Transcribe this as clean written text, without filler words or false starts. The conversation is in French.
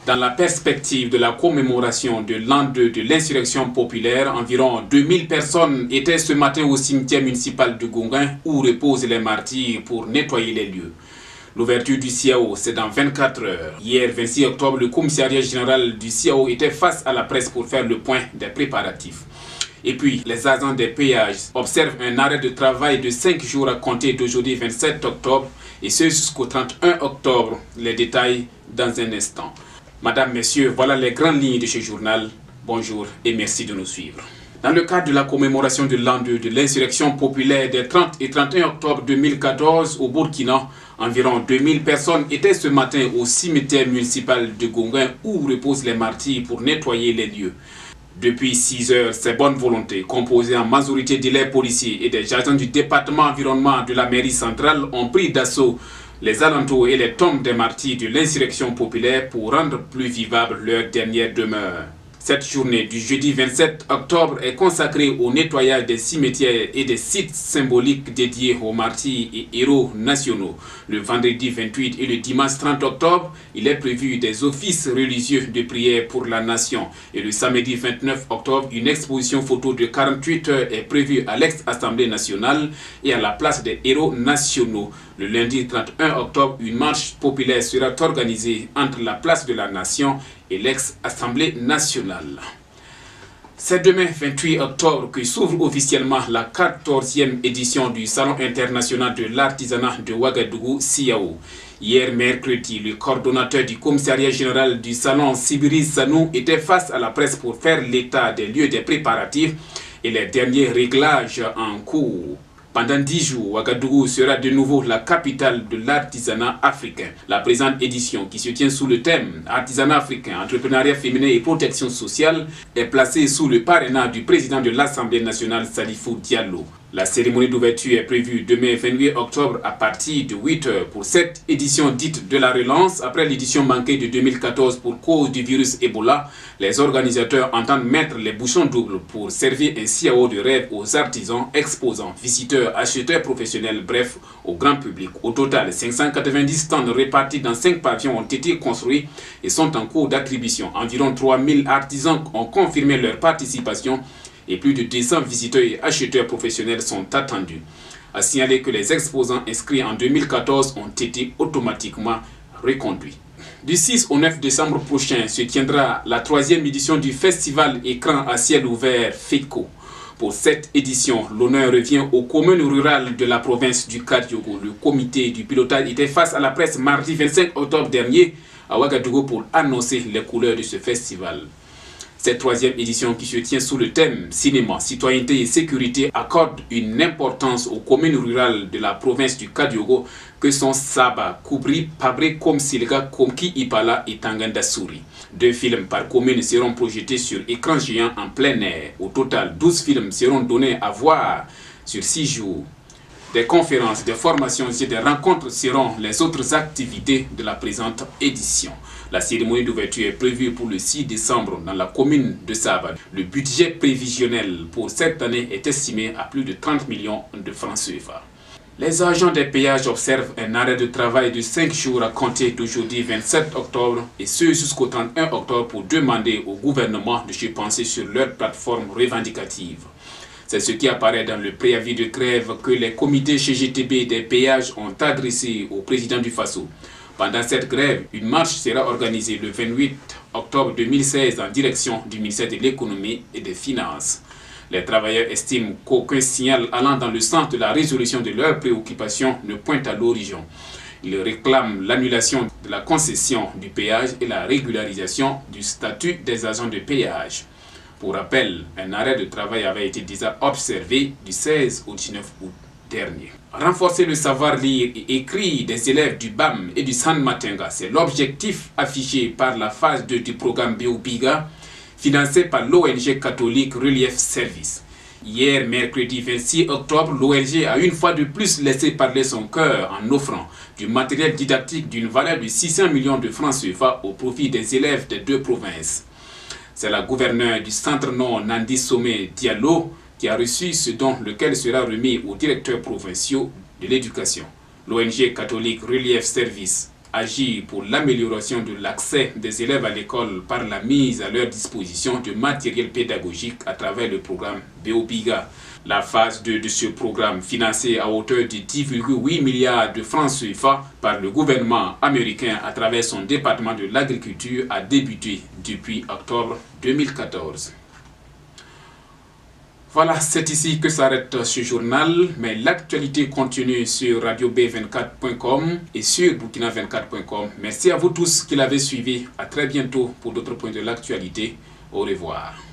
Dans la perspective de la commémoration de l'an 2 de l'insurrection populaire, environ 2000 personnes étaient ce matin au cimetière municipal de Gonguin où reposent les martyrs pour nettoyer les lieux. L'ouverture du CIAO, c'est dans 24 heures. Hier, 26 octobre, le commissariat général du CIAO était face à la presse pour faire le point des préparatifs. Et puis, les agents des péages observent un arrêt de travail de 5 jours à compter d'aujourd'hui 27 octobre et ce jusqu'au 31 octobre. Les détails dans un instant. Madame, Messieurs, voilà les grandes lignes de ce journal. Bonjour et merci de nous suivre. Dans le cadre de la commémoration de l'an 2 de l'insurrection populaire des 30 et 31 octobre 2014 au Burkina, environ 2000 personnes étaient ce matin au cimetière municipal de Gonguin où reposent les martyrs pour nettoyer les lieux. Depuis 6 heures, ces bonnes volontés, composées en majorité d'élèves policiers et des agents du département environnement de la mairie centrale, ont pris d'assaut les alentours et les tombes des martyrs de l'insurrection populaire pour rendre plus vivable leur dernière demeure. Cette journée du jeudi 27 octobre est consacrée au nettoyage des cimetières et des sites symboliques dédiés aux martyrs et héros nationaux. Le vendredi 28 et le dimanche 30 octobre, il est prévu des offices religieux de prière pour la nation. Et le samedi 29 octobre, une exposition photo de 48 heures est prévue à l'ex-Assemblée nationale et à la place des héros nationaux. Le lundi 31 octobre, une marche populaire sera organisée entre la place de la nation et l'ex-Assemblée nationale. C'est demain 28 octobre que s'ouvre officiellement la 14e édition du Salon international de l'artisanat de Ouagadougou, CIAO. Hier mercredi, le coordonnateur du commissariat général du salon, Sibiri Sanou, était face à la presse pour faire l'état des lieux des préparatifs et les derniers réglages en cours. Pendant 10 jours, Ouagadougou sera de nouveau la capitale de l'artisanat africain. La présente édition, qui se tient sous le thème « Artisanat africain, entrepreneuriat féminin et protection sociale », est placée sous le parrainage du président de l'Assemblée nationale, Salifou Diallo. La cérémonie d'ouverture est prévue demain 28 octobre à partir de 8 h pour cette édition dite de la relance. Après l'édition manquée de 2014 pour cause du virus Ebola, les organisateurs entendent mettre les bouchons doubles pour servir un CIAO de rêve aux artisans, exposants, visiteurs, acheteurs professionnels, bref, au grand public. Au total, 590 stands répartis dans 5 pavillons ont été construits et sont en cours d'attribution. Environ 3000 artisans ont confirmé leur participation et plus de 200 visiteurs et acheteurs professionnels sont attendus. À signaler que les exposants inscrits en 2014 ont été automatiquement reconduits. Du 6 au 9 décembre prochain se tiendra la 3e édition du festival Écran à ciel ouvert FECO. Pour cette édition, l'honneur revient aux communes rurales de la province du Kadiogo. Le comité du pilotage était face à la presse mardi 25 octobre dernier à Ouagadougou pour annoncer les couleurs de ce festival. Cette 3e édition qui se tient sous le thème cinéma, citoyenneté et sécurité accorde une importance aux communes rurales de la province du Kadiogo que sont Saba, Koubri, Pabré, Komsilga, Komki, Ipala et Tangandassouri. 2 films par commune seront projetés sur écran géant en plein air. Au total, 12 films seront donnés à voir sur 6 jours. Des conférences, des formations et des rencontres seront les autres activités de la présente édition. La cérémonie d'ouverture est prévue pour le 6 décembre dans la commune de Saba. Le budget prévisionnel pour cette année est estimé à plus de 30 millions de francs CFA. Les agents des péages observent un arrêt de travail de 5 jours à compter d'aujourd'hui 27 octobre et ce jusqu'au 31 octobre pour demander au gouvernement de se pencher sur leur plateforme revendicative. C'est ce qui apparaît dans le préavis de grève que les comités CGTB des péages ont adressé au président du Faso. Pendant cette grève, une marche sera organisée le 28 octobre 2016 en direction du ministère de l'économie et des finances. Les travailleurs estiment qu'aucun signal allant dans le sens de la résolution de leurs préoccupations ne pointe à l'horizon. Ils réclament l'annulation de la concession du péage et la régularisation du statut des agents de péage. Pour rappel, un arrêt de travail avait été déjà observé du 16 au 19 août dernier. Renforcer le savoir lire et écrire des élèves du BAM et du San Matenga, c'est l'objectif affiché par la phase 2 du programme Béoubiga, financé par l'ONG catholique Relief Service. Hier, mercredi 26 octobre, l'ONG a une fois de plus laissé parler son cœur en offrant du matériel didactique d'une valeur de 600 millions de francs CFA au profit des élèves des 2 provinces. C'est la gouverneure du centre non Nandi Somé Diallo qui a reçu ce don, lequel sera remis aux directeurs provinciaux de l'éducation. L'ONG catholique Relief Service agir pour l'amélioration de l'accès des élèves à l'école par la mise à leur disposition de matériel pédagogique à travers le programme BOPIGA. La phase 2 de ce programme, financé à hauteur de 10,8 milliards de francs CFA par le gouvernement américain à travers son département de l'agriculture, a débuté depuis octobre 2014. Voilà, c'est ici que s'arrête ce journal, mais l'actualité continue sur radio-b24.com et sur burkina24.com. Merci à vous tous qui l'avez suivi. À très bientôt pour d'autres points de l'actualité. Au revoir.